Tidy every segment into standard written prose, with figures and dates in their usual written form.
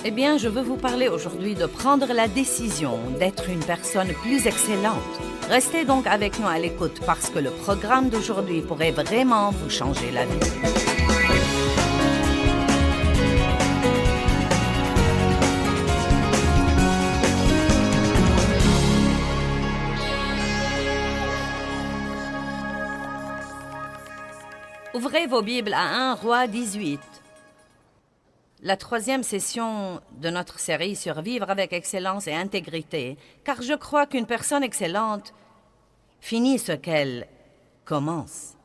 Eh bien, je veux vous parler aujourd'hui de prendre la décision d'être une personne plus excellente. Restez donc avec nous à l'écoute parce que le programme d'aujourd'hui pourrait vraiment vous changer la vie. Ouvrez vos Bibles à 1 Roi 18. La troisième session de notre série sur vivre avec excellence et intégrité, car je crois qu'une personne excellente finit ce qu'elle commence.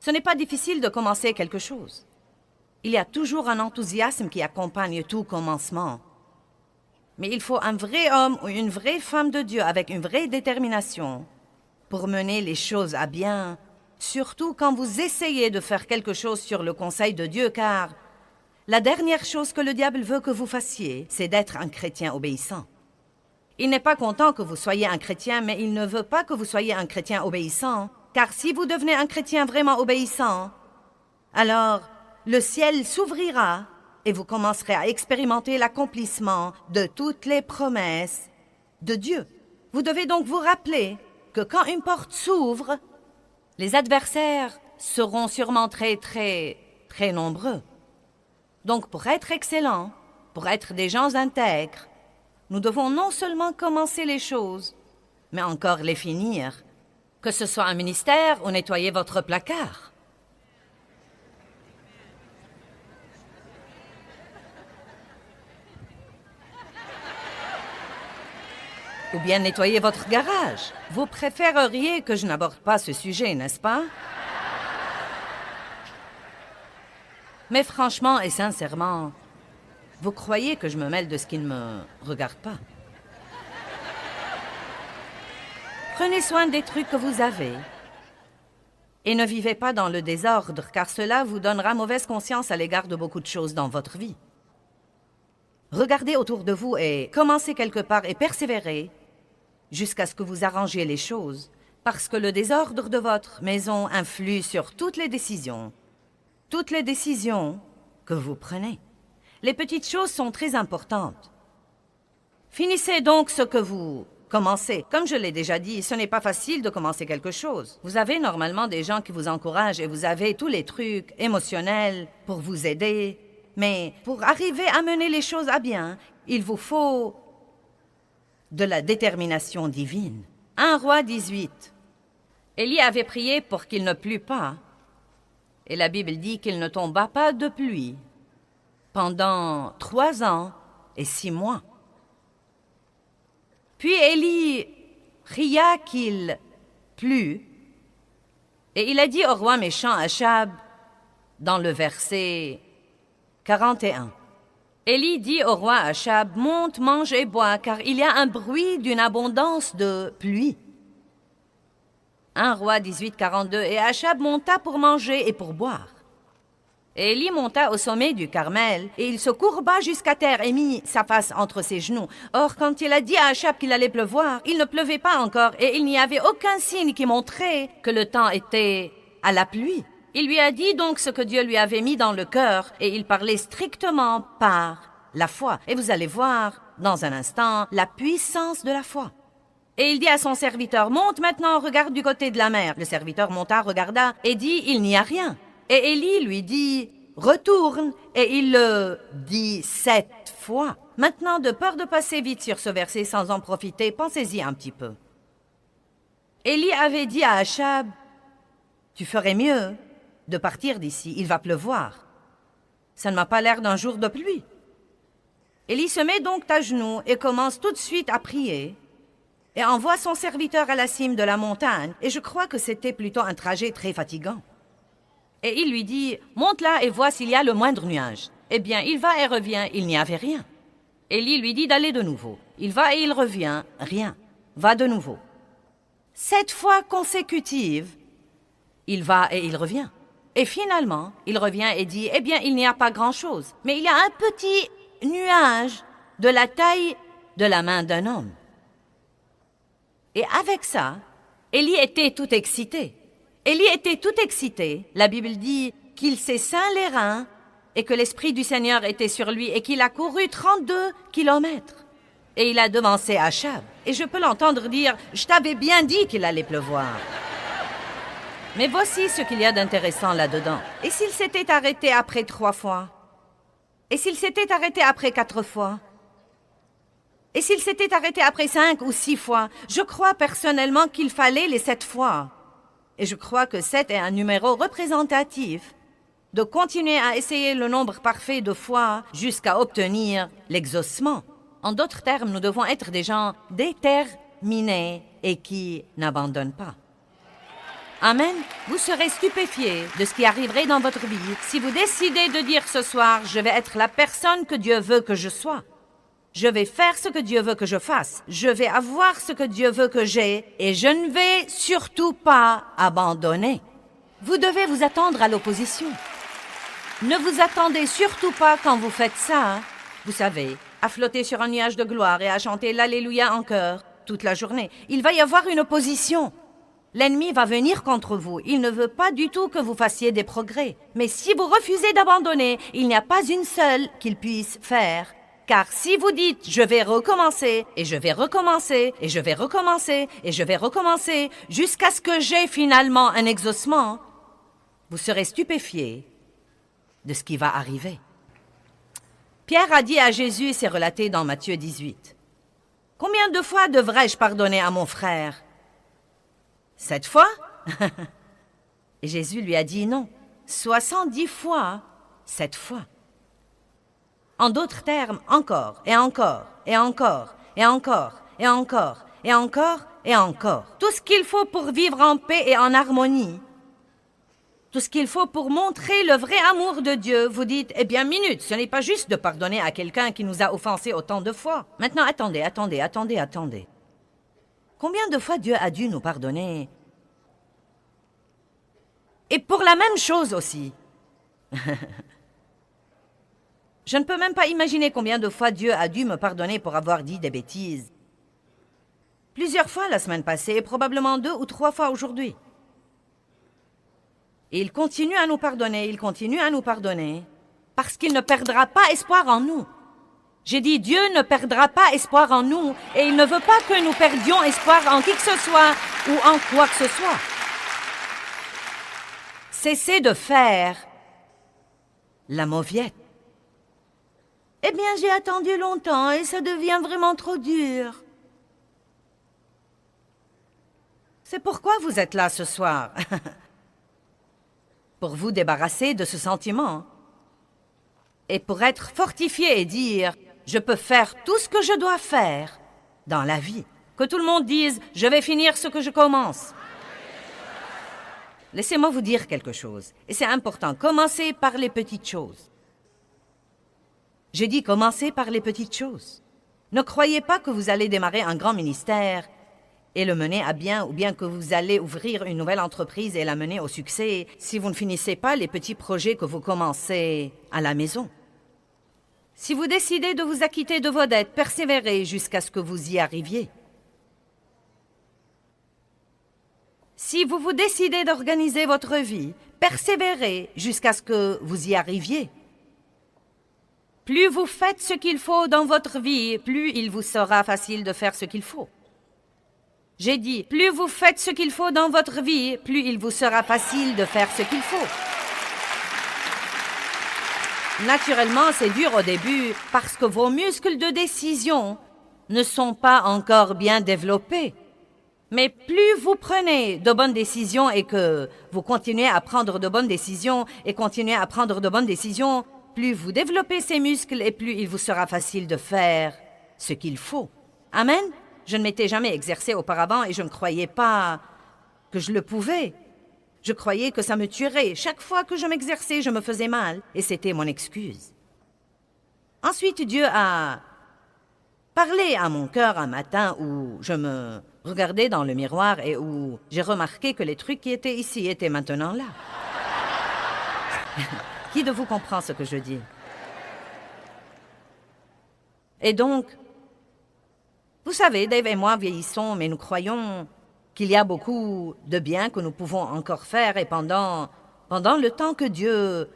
Ce n'est pas difficile de commencer quelque chose. Il y a toujours un enthousiasme qui accompagne tout commencement. Mais il faut un vrai homme ou une vraie femme de Dieu avec une vraie détermination pour mener les choses à bien, surtout quand vous essayez de faire quelque chose sur le conseil de Dieu, car la dernière chose que le diable veut que vous fassiez, c'est d'être un chrétien obéissant. Il n'est pas content que vous soyez un chrétien, mais il ne veut pas que vous soyez un chrétien obéissant, car si vous devenez un chrétien vraiment obéissant, alors le ciel s'ouvrira et vous commencerez à expérimenter l'accomplissement de toutes les promesses de Dieu. Vous devez donc vous rappeler que quand une porte s'ouvre, les adversaires seront sûrement très nombreux. Donc, pour être excellents, pour être des gens intègres, nous devons non seulement commencer les choses, mais encore les finir. Que ce soit un ministère ou nettoyer votre placard. Ou bien nettoyer votre garage. Vous préféreriez que je n'aborde pas ce sujet, n'est-ce pas? Mais franchement et sincèrement, vous croyez que je me mêle de ce qui ne me regarde pas? Prenez soin des trucs que vous avez et ne vivez pas dans le désordre, car cela vous donnera mauvaise conscience à l'égard de beaucoup de choses dans votre vie. Regardez autour de vous et commencez quelque part et persévérez jusqu'à ce que vous arrangiez les choses, parce que le désordre de votre maison influe sur toutes les décisions que vous prenez. Les petites choses sont très importantes. Finissez donc ce que vous commencez. Comme je l'ai déjà dit, ce n'est pas facile de commencer quelque chose. Vous avez normalement des gens qui vous encouragent et vous avez tous les trucs émotionnels pour vous aider. Mais pour arriver à mener les choses à bien, il vous faut de la détermination divine. 1 Roi 18. Élie avait prié pour qu'il ne plût pas. Et la Bible dit qu'il ne tomba pas de pluie pendant 3 ans et 6 mois. Puis Élie pria qu'il plût, et il a dit au roi méchant Achab, dans le verset 41. Élie dit au roi Achab, « Monte, mange et bois, car il y a un bruit d'une abondance de pluie. » 1 Roi 18, 42. Et Achab monta pour manger et pour boire. Et Élie monta au sommet du Carmel, et il se courba jusqu'à terre et mit sa face entre ses genoux. Or, quand il a dit à Achab qu'il allait pleuvoir, il ne pleuvait pas encore, et il n'y avait aucun signe qui montrait que le temps était à la pluie. Il lui a dit donc ce que Dieu lui avait mis dans le cœur, et il parlait strictement par la foi. Et vous allez voir, dans un instant, la puissance de la foi. Et il dit à son serviteur, « Monte maintenant, regarde du côté de la mer. » Le serviteur monta, regarda, et dit, « Il n'y a rien. » Et Élie lui dit, « Retourne. » Et il le dit 7 fois. Maintenant, de peur de passer vite sur ce verset sans en profiter, pensez-y un petit peu. Élie avait dit à Achab, « Tu ferais mieux de partir d'ici, il va pleuvoir. Ça ne m'a pas l'air d'un jour de pluie. » Élie se met donc à genoux et commence tout de suite à prier. Et envoie son serviteur à la cime de la montagne, et je crois que c'était plutôt un trajet très fatigant. Et il lui dit, « Monte là et vois s'il y a le moindre nuage. » Eh bien, il va et revient, il n'y avait rien. Élie lui dit d'aller de nouveau. Il va et il revient, rien. Va de nouveau. 7 fois consécutives, il va et il revient. Et finalement, il revient et dit, « Eh bien, il n'y a pas grand-chose, mais il y a un petit nuage de la taille de la main d'un homme. » Et avec ça, Élie était tout excité. Élie était tout excité. La Bible dit qu'il s'est ceint les reins et que l'Esprit du Seigneur était sur lui et qu'il a couru 32 kilomètres. Et il a devancé Achab. Et je peux l'entendre dire « Je t'avais bien dit qu'il allait pleuvoir ». Mais voici ce qu'il y a d'intéressant là-dedans. Et s'il s'était arrêté après 3 fois? Et s'il s'était arrêté après 4 fois? Et s'il s'était arrêté après 5 ou 6 fois? Je crois personnellement qu'il fallait les 7 fois. Et je crois que 7 est un numéro représentatif de continuer à essayer le nombre parfait de fois jusqu'à obtenir l'exaucement. En d'autres termes, nous devons être des gens déterminés et qui n'abandonnent pas. Amen. Vous serez stupéfiés de ce qui arriverait dans votre vie si vous décidez de dire ce soir « Je vais être la personne que Dieu veut que je sois. Je vais faire ce que Dieu veut que je fasse. Je vais avoir ce que Dieu veut que j'ai et je ne vais surtout pas abandonner. » Vous devez vous attendre à l'opposition. Ne vous attendez surtout pas quand vous faites ça, vous savez, à flotter sur un nuage de gloire et à chanter l'Alléluia en chœur toute la journée. Il va y avoir une opposition. L'ennemi va venir contre vous. Il ne veut pas du tout que vous fassiez des progrès. Mais si vous refusez d'abandonner, il n'y a pas une seule qu'il puisse faire. Car si vous dites « je vais recommencer, et je vais recommencer, et je vais recommencer, et je vais recommencer, jusqu'à ce que j'ai finalement un exaucement », vous serez stupéfiés de ce qui va arriver. Pierre a dit à Jésus, c'est relaté dans Matthieu 18, « Combien de fois devrais-je pardonner à mon frère ? 7 fois ?» Et Jésus lui a dit non, 70 fois, 7 fois. En d'autres termes, encore, et encore, et encore, et encore, et encore, et encore, et encore. Tout ce qu'il faut pour vivre en paix et en harmonie. Tout ce qu'il faut pour montrer le vrai amour de Dieu. Vous dites, eh bien, minute, ce n'est pas juste de pardonner à quelqu'un qui nous a offensés autant de fois. Maintenant, attendez. Combien de fois Dieu a dû nous pardonner? Et pour la même chose aussi. Je ne peux même pas imaginer combien de fois Dieu a dû me pardonner pour avoir dit des bêtises. Plusieurs fois la semaine passée et probablement 2 ou 3 fois aujourd'hui. Et il continue à nous pardonner, parce qu'il ne perdra pas espoir en nous. J'ai dit, Dieu ne perdra pas espoir en nous, et il ne veut pas que nous perdions espoir en qui que ce soit ou en quoi que ce soit. Cessez de faire la mauviette. Eh bien, j'ai attendu longtemps et ça devient vraiment trop dur. C'est pourquoi vous êtes là ce soir. Pour vous débarrasser de ce sentiment. Et pour être fortifié et dire, je peux faire tout ce que je dois faire dans la vie. Que tout le monde dise, je vais finir ce que je commence. Laissez-moi vous dire quelque chose. Et c'est important, commencez par les petites choses. J'ai dit commencez par les petites choses. Ne croyez pas que vous allez démarrer un grand ministère et le mener à bien, ou bien que vous allez ouvrir une nouvelle entreprise et la mener au succès si vous ne finissez pas les petits projets que vous commencez à la maison. Si vous décidez de vous acquitter de vos dettes, persévérez jusqu'à ce que vous y arriviez. Si vous décidez d'organiser votre vie, persévérez jusqu'à ce que vous y arriviez. Plus vous faites ce qu'il faut dans votre vie, plus il vous sera facile de faire ce qu'il faut. J'ai dit, plus vous faites ce qu'il faut dans votre vie, plus il vous sera facile de faire ce qu'il faut. Naturellement, c'est dur au début parce que vos muscles de décision ne sont pas encore bien développés. Mais plus vous prenez de bonnes décisions et que vous continuez à prendre de bonnes décisions et continuez à prendre de bonnes décisions, plus vous développez ces muscles et plus il vous sera facile de faire ce qu'il faut. Amen? Je ne m'étais jamais exercée auparavant et je ne croyais pas que je le pouvais. Je croyais que ça me tuerait. Chaque fois que je m'exerçais, je me faisais mal et c'était mon excuse. Ensuite, Dieu a parlé à mon cœur un matin où je me regardais dans le miroir et où j'ai remarqué que les trucs qui étaient ici étaient maintenant là. Qui de vous comprend ce que je dis? Et donc, vous savez, Dave et moi vieillissons, mais nous croyons qu'il y a beaucoup de bien que nous pouvons encore faire et pendant le temps que Dieu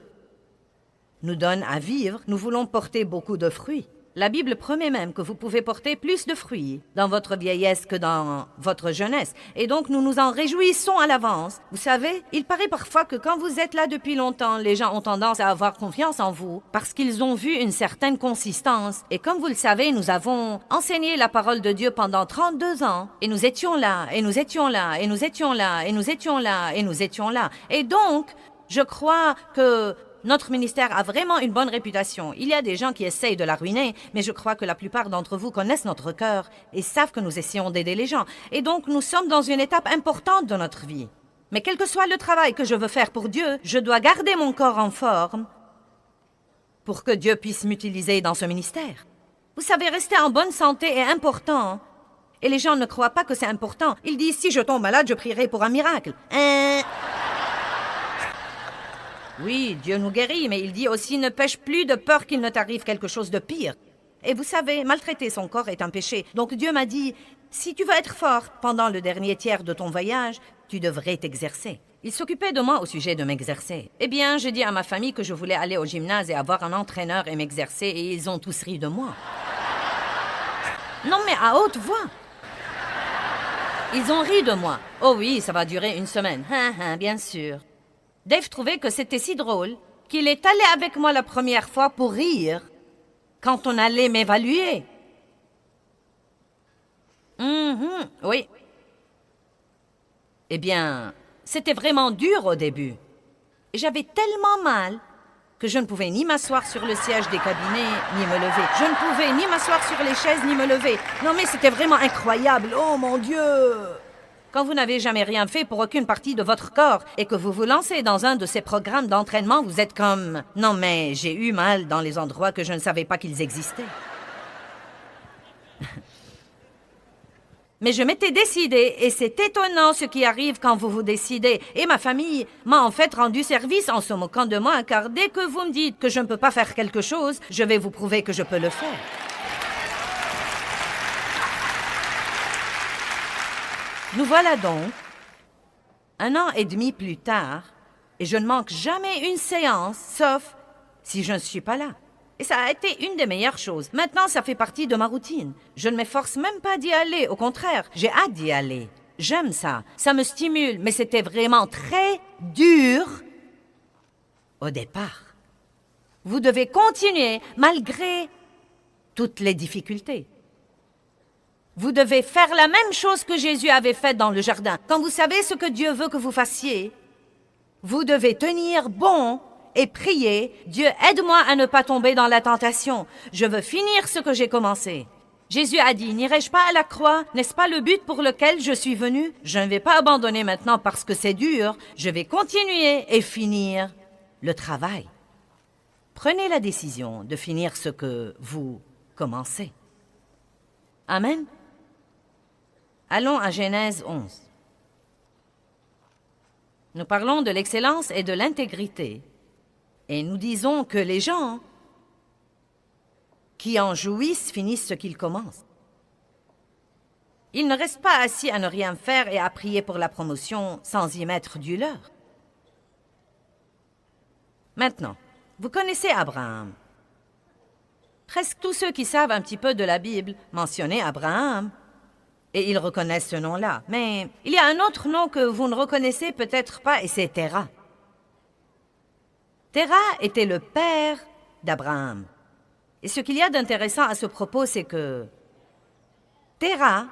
nous donne à vivre, nous voulons porter beaucoup de fruits. La Bible promet même que vous pouvez porter plus de fruits dans votre vieillesse que dans votre jeunesse. Et donc, nous nous en réjouissons à l'avance. Vous savez, il paraît parfois que quand vous êtes là depuis longtemps, les gens ont tendance à avoir confiance en vous parce qu'ils ont vu une certaine consistance. Et comme vous le savez, nous avons enseigné la parole de Dieu pendant 32 ans. Et nous étions là, et nous étions là, et nous étions là, et nous étions là, et nous étions là. Et donc, je crois que notre ministère a vraiment une bonne réputation. Il y a des gens qui essayent de la ruiner, mais je crois que la plupart d'entre vous connaissent notre cœur et savent que nous essayons d'aider les gens. Et donc, nous sommes dans une étape importante de notre vie. Mais quel que soit le travail que je veux faire pour Dieu, je dois garder mon corps en forme pour que Dieu puisse m'utiliser dans ce ministère. Vous savez, rester en bonne santé est important. Et les gens ne croient pas que c'est important. Ils disent, si je tombe malade, je prierai pour un miracle. Oui, Dieu nous guérit, mais il dit aussi ne pêche plus de peur qu'il ne t'arrive quelque chose de pire. Et vous savez, maltraiter son corps est un péché. Donc Dieu m'a dit, si tu veux être forte pendant le dernier tiers de ton voyage, tu devrais t'exercer. Il s'occupait de moi au sujet de m'exercer. Eh bien, j'ai dit à ma famille que je voulais aller au gymnase et avoir un entraîneur et m'exercer, et ils ont tous ri de moi. Non, mais à haute voix. Ils ont ri de moi. Oh oui, ça va durer une semaine. Bien sûr. Dave trouvait que c'était si drôle qu'il est allé avec moi la première fois pour rire quand on allait m'évaluer. Oui. Eh bien, c'était vraiment dur au début. Et j'avais tellement mal que je ne pouvais ni m'asseoir sur le siège des cabinets, ni me lever. Je ne pouvais ni m'asseoir sur les chaises, ni me lever. Non mais c'était vraiment incroyable. Oh mon Dieu! Quand vous n'avez jamais rien fait pour aucune partie de votre corps et que vous vous lancez dans un de ces programmes d'entraînement, vous êtes comme « Non, mais j'ai eu mal dans les endroits que je ne savais pas qu'ils existaient. » Mais je m'étais décidée, et c'est étonnant ce qui arrive quand vous vous décidez. Et ma famille m'a en fait rendu service en se moquant de moi, car dès que vous me dites que je ne peux pas faire quelque chose, je vais vous prouver que je peux le faire. Nous voilà donc, 1 an et demi plus tard, et je ne manque jamais une séance, sauf si je ne suis pas là. Et ça a été une des meilleures choses. Maintenant, ça fait partie de ma routine. Je ne m'efforce même pas d'y aller, au contraire, j'ai hâte d'y aller. J'aime ça, ça me stimule, mais c'était vraiment très dur au départ. Vous devez continuer malgré toutes les difficultés. Vous devez faire la même chose que Jésus avait faite dans le jardin. Quand vous savez ce que Dieu veut que vous fassiez, vous devez tenir bon et prier. Dieu, aide-moi à ne pas tomber dans la tentation. Je veux finir ce que j'ai commencé. Jésus a dit, n'irai-je pas à la croix? N'est-ce pas le but pour lequel je suis venu? Je ne vais pas abandonner maintenant parce que c'est dur. Je vais continuer et finir le travail. Prenez la décision de finir ce que vous commencez. Amen. Allons à Genèse 11. Nous parlons de l'excellence et de l'intégrité. Et nous disons que les gens qui en jouissent finissent ce qu'ils commencent. Ils ne restent pas assis à ne rien faire et à prier pour la promotion sans y mettre du leur. Maintenant, vous connaissez Abraham. Presque tous ceux qui savent un petit peu de la Bible mentionnaient Abraham. Et ils reconnaissent ce nom-là. Mais il y a un autre nom que vous ne reconnaissez peut-être pas, et c'est Terah. Terah était le père d'Abraham. Et ce qu'il y a d'intéressant à ce propos, c'est que Terah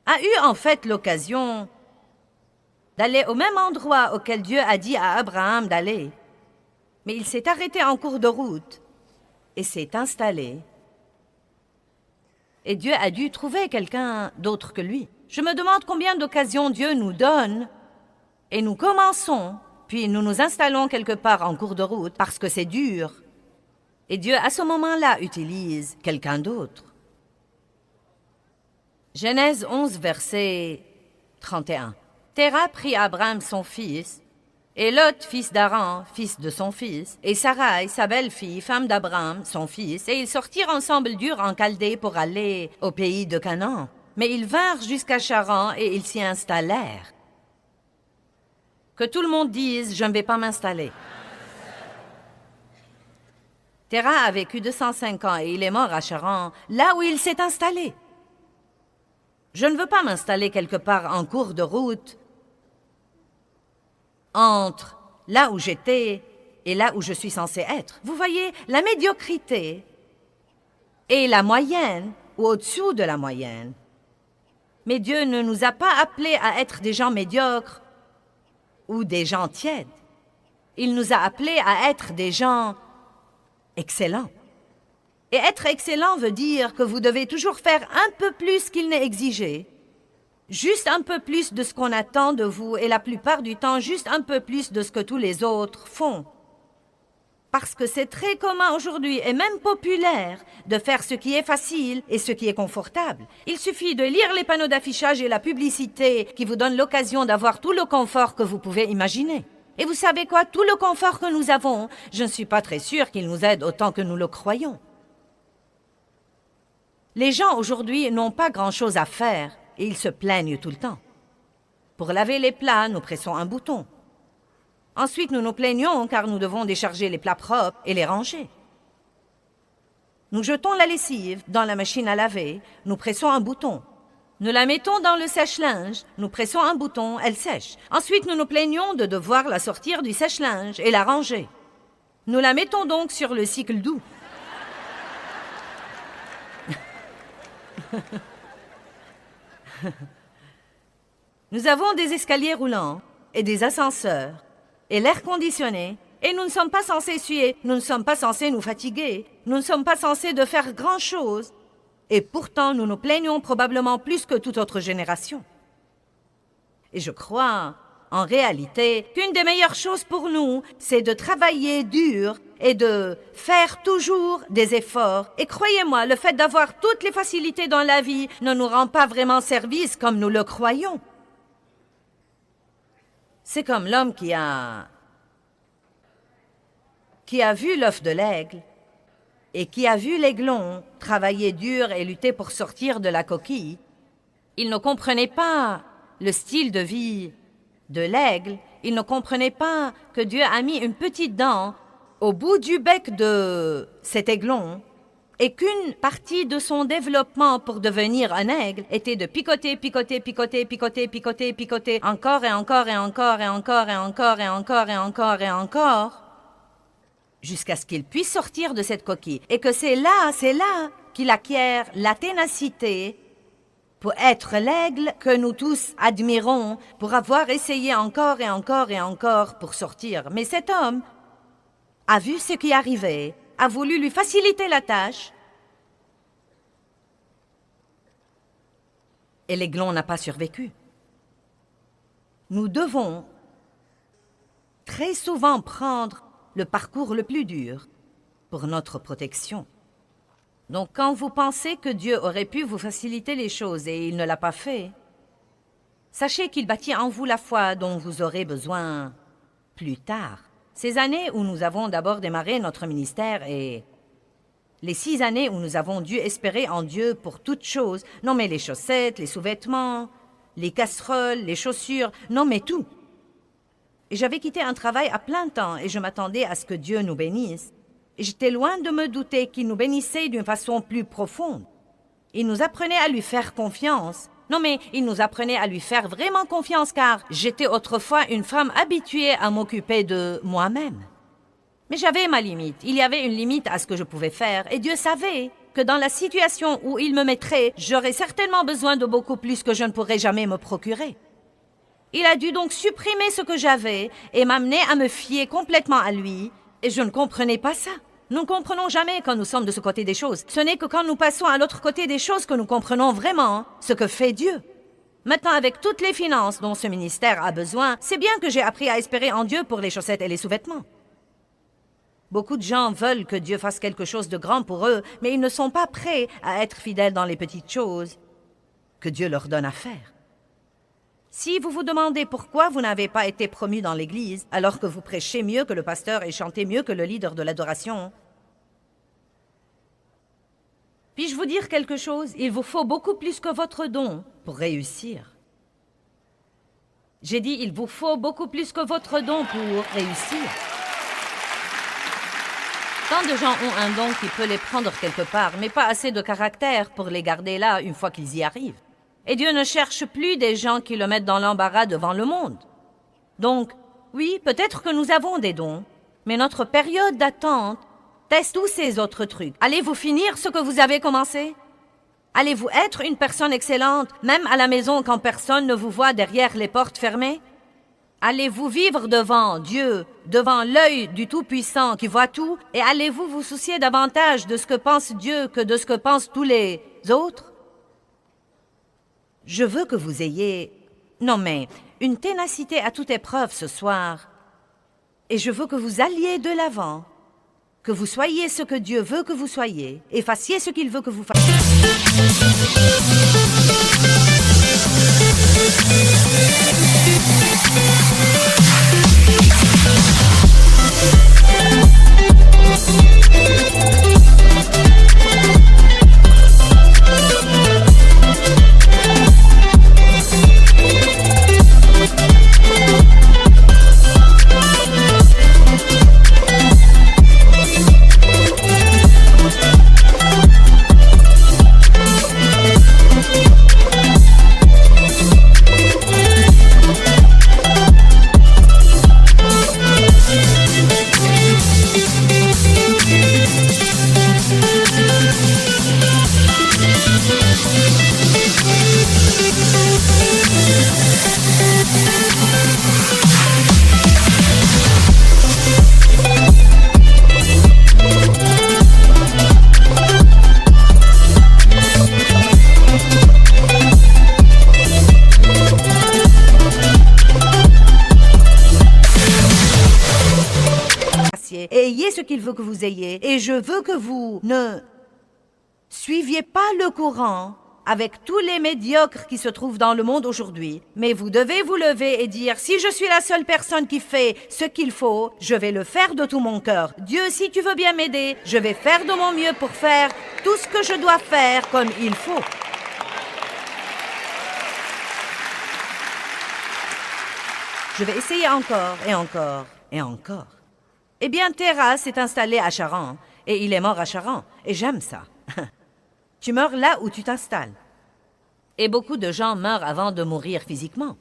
a eu en fait l'occasion d'aller au même endroit auquel Dieu a dit à Abraham d'aller. Mais il s'est arrêté en cours de route et s'est installé. Et Dieu a dû trouver quelqu'un d'autre que lui. Je me demande combien d'occasions Dieu nous donne et nous commençons, puis nous nous installons quelque part en cours de route parce que c'est dur. Et Dieu, à ce moment-là, utilise quelqu'un d'autre. Genèse 11, verset 31. Terah prit Abraham son fils, et Lot, fils d'Aran, fils de son fils, et Sarai, sa belle-fille, femme d'Abraham, son fils, et ils sortirent ensemble d'Ur en Chaldée pour aller au pays de Canaan. Mais ils vinrent jusqu'à Charan et ils s'y installèrent. Que tout le monde dise « Je ne vais pas m'installer ». Terah a vécu 205 ans et il est mort à Charan, là où il s'est installé. Je ne veux pas m'installer quelque part en cours de route, entre là où j'étais et là où je suis censé être. Vous voyez, la médiocrité est la moyenne ou au-dessous de la moyenne. Mais Dieu ne nous a pas appelés à être des gens médiocres ou des gens tièdes. Il nous a appelés à être des gens excellents. Et être excellent veut dire que vous devez toujours faire un peu plus qu'il n'est exigé. Juste un peu plus de ce qu'on attend de vous et la plupart du temps, juste un peu plus de ce que tous les autres font. Parce que c'est très commun aujourd'hui et même populaire de faire ce qui est facile et ce qui est confortable. Il suffit de lire les panneaux d'affichage et la publicité qui vous donnent l'occasion d'avoir tout le confort que vous pouvez imaginer. Et vous savez quoi? Tout le confort que nous avons, je ne suis pas très sûre qu'il nous aide autant que nous le croyons. Les gens aujourd'hui n'ont pas grand-chose à faire et ils se plaignent tout le temps. Pour laver les plats, nous pressons un bouton. Ensuite, nous nous plaignons car nous devons décharger les plats propres et les ranger. Nous jetons la lessive dans la machine à laver, nous pressons un bouton. Nous la mettons dans le sèche-linge, nous pressons un bouton, elle sèche. Ensuite, nous nous plaignons de devoir la sortir du sèche-linge et la ranger. Nous la mettons donc sur le cycle doux. Nous avons des escaliers roulants et des ascenseurs et l'air conditionné et nous ne sommes pas censés suer, nous ne sommes pas censés nous fatiguer, nous ne sommes pas censés de faire grand-chose. Et pourtant, nous nous plaignons probablement plus que toute autre génération. Et je crois, en réalité, qu'une des meilleures choses pour nous, c'est de travailler dur et de faire toujours des efforts. Et croyez-moi, le fait d'avoir toutes les facilités dans la vie ne nous rend pas vraiment service comme nous le croyons. C'est comme l'homme qui a vu l'œuf de l'aigle et qui a vu l'aiglon travailler dur et lutter pour sortir de la coquille. Il ne comprenait pas le style de vie de l'aigle. Il ne comprenait pas que Dieu a mis une petite dent au bout du bec de cet aiglon et qu'une partie de son développement pour devenir un aigle était de picoter, picoter, picoter, picoter, picoter, picoter, encore et encore et encore et encore et encore et encore et encore et encore, jusqu'à ce qu'il puisse sortir de cette coquille. Et que c'est là qu'il acquiert la ténacité pour être l'aigle que nous tous admirons, pour avoir essayé encore et encore et encore pour sortir. Mais cet homme a vu ce qui arrivait, a voulu lui faciliter la tâche, et l'aiglon n'a pas survécu. Nous devons très souvent prendre le parcours le plus dur pour notre protection. Donc quand vous pensez que Dieu aurait pu vous faciliter les choses et il ne l'a pas fait, sachez qu'il bâtit en vous la foi dont vous aurez besoin plus tard. Ces années où nous avons d'abord démarré notre ministère et les 6 années où nous avons dû espérer en Dieu pour toutes choses, non mais les chaussettes, les sous-vêtements, les casseroles, les chaussures, non mais tout. Et j'avais quitté un travail à plein temps et je m'attendais à ce que Dieu nous bénisse. Et j'étais loin de me douter qu'il nous bénissait d'une façon plus profonde. Il nous apprenait à lui faire confiance. Non mais il nous apprenait à lui faire vraiment confiance car j'étais autrefois une femme habituée à m'occuper de moi-même. Mais j'avais ma limite. Il y avait une limite à ce que je pouvais faire et Dieu savait que dans la situation où il me mettrait, j'aurais certainement besoin de beaucoup plus que je ne pourrais jamais me procurer. Il a dû donc supprimer ce que j'avais et m'amener à me fier complètement à lui. Et je ne comprenais pas ça. Nous ne comprenons jamais quand nous sommes de ce côté des choses. Ce n'est que quand nous passons à l'autre côté des choses que nous comprenons vraiment ce que fait Dieu. Maintenant, avec toutes les finances dont ce ministère a besoin, c'est bien que j'ai appris à espérer en Dieu pour les chaussettes et les sous-vêtements. Beaucoup de gens veulent que Dieu fasse quelque chose de grand pour eux, mais ils ne sont pas prêts à être fidèles dans les petites choses que Dieu leur donne à faire. Si vous vous demandez pourquoi vous n'avez pas été promu dans l'Église, alors que vous prêchez mieux que le pasteur et chantez mieux que le leader de l'adoration, puis-je vous dire quelque chose? Il vous faut beaucoup plus que votre don pour réussir. J'ai dit, il vous faut beaucoup plus que votre don pour réussir. Tant de gens ont un don qui peut les prendre quelque part, mais pas assez de caractère pour les garder là une fois qu'ils y arrivent. Et Dieu ne cherche plus des gens qui le mettent dans l'embarras devant le monde. Donc, oui, peut-être que nous avons des dons, mais notre période d'attente teste tous ces autres trucs. Allez-vous finir ce que vous avez commencé? Allez-vous être une personne excellente, même à la maison quand personne ne vous voit derrière les portes fermées? Allez-vous vivre devant Dieu, devant l'œil du Tout-Puissant qui voit tout, et allez-vous vous soucier davantage de ce que pense Dieu que de ce que pensent tous les autres? Je veux que vous ayez, non mais, une ténacité à toute épreuve ce soir, et je veux que vous alliez de l'avant, que vous soyez ce que Dieu veut que vous soyez, et fassiez ce qu'il veut que vous fassiez. Et ayez ce qu'il veut que vous ayez. Et je veux que vous ne suiviez pas le courant avec tous les médiocres qui se trouvent dans le monde aujourd'hui. Mais vous devez vous lever et dire, si je suis la seule personne qui fait ce qu'il faut, je vais le faire de tout mon cœur. Dieu, si tu veux bien m'aider, je vais faire de mon mieux pour faire tout ce que je dois faire comme il faut. Je vais essayer encore et encore et encore. Eh bien, Terra s'est installé à Charan, et il est mort à Charan, et j'aime ça. Tu meurs là où tu t'installes. Et beaucoup de gens meurent avant de mourir physiquement.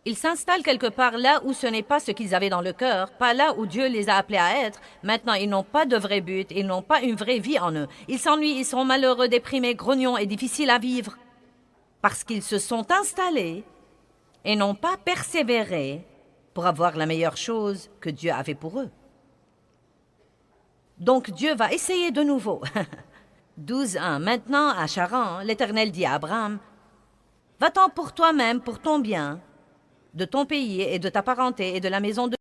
Ils s'installent quelque part là où ce n'est pas ce qu'ils avaient dans le cœur, pas là où Dieu les a appelés à être. Maintenant, ils n'ont pas de vrai but, ils n'ont pas une vraie vie en eux. Ils s'ennuient, ils sont malheureux, déprimés, grognons et difficiles à vivre. Parce qu'ils se sont installés et n'ont pas persévéré pour avoir la meilleure chose que Dieu avait pour eux. Donc Dieu va essayer de nouveau. 12 ans. Maintenant, à Charan, l'Éternel dit à Abraham, « Va-t'en pour toi-même, pour ton bien, de ton pays et de ta parenté et de la maison de... »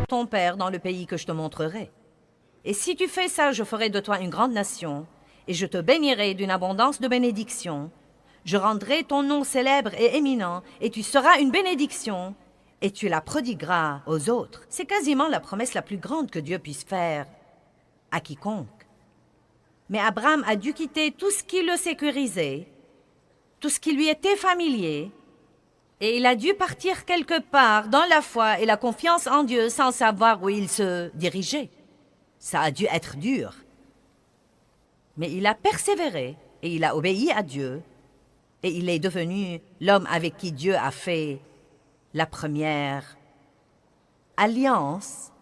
ton père dans le pays que je te montrerai. Et si tu fais ça, je ferai de toi une grande nation, et je te bénirai d'une abondance de bénédictions. Je rendrai ton nom célèbre et éminent, et tu seras une bénédiction, et tu la prodigueras aux autres. C'est quasiment la promesse la plus grande que Dieu puisse faire à quiconque. Mais Abraham a dû quitter tout ce qui le sécurisait, tout ce qui lui était familier, et il a dû partir quelque part dans la foi et la confiance en Dieu sans savoir où il se dirigeait. Ça a dû être dur. Mais il a persévéré et il a obéi à Dieu et il est devenu l'homme avec qui Dieu a fait la première alliance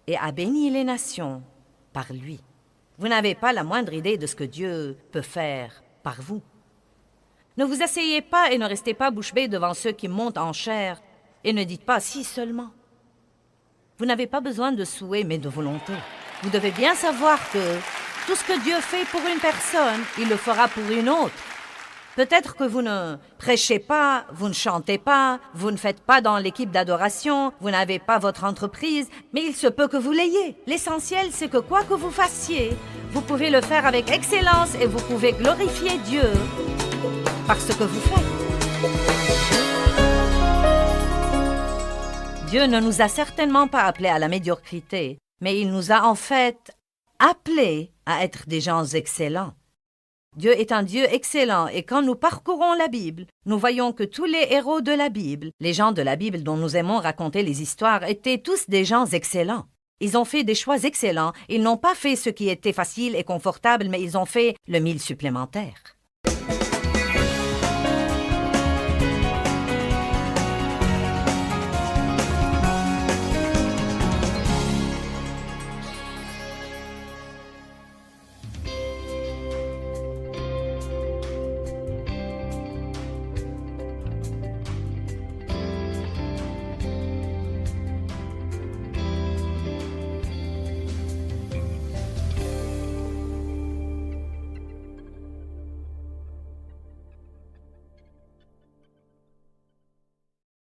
et a béni les nations par lui. Vous n'avez pas la moindre idée de ce que Dieu peut faire par vous. Ne vous asseyez pas et ne restez pas bouche bée devant ceux qui montent en chair et ne dites pas « si seulement ». Vous n'avez pas besoin de souhait, mais de volonté. Vous devez bien savoir que tout ce que Dieu fait pour une personne, il le fera pour une autre. Peut-être que vous ne prêchez pas, vous ne chantez pas, vous ne faites pas dans l'équipe d'adoration, vous n'avez pas votre entreprise, mais il se peut que vous l'ayez. L'essentiel, c'est que quoi que vous fassiez, vous pouvez le faire avec excellence et vous pouvez glorifier Dieu par ce que vous faites. Dieu ne nous a certainement pas appelés à la médiocrité, mais il nous a en fait appelés à être des gens excellents. Dieu est un Dieu excellent et quand nous parcourons la Bible, nous voyons que tous les héros de la Bible, les gens de la Bible dont nous aimons raconter les histoires, étaient tous des gens excellents. Ils ont fait des choix excellents. Ils n'ont pas fait ce qui était facile et confortable, mais ils ont fait le mille supplémentaire.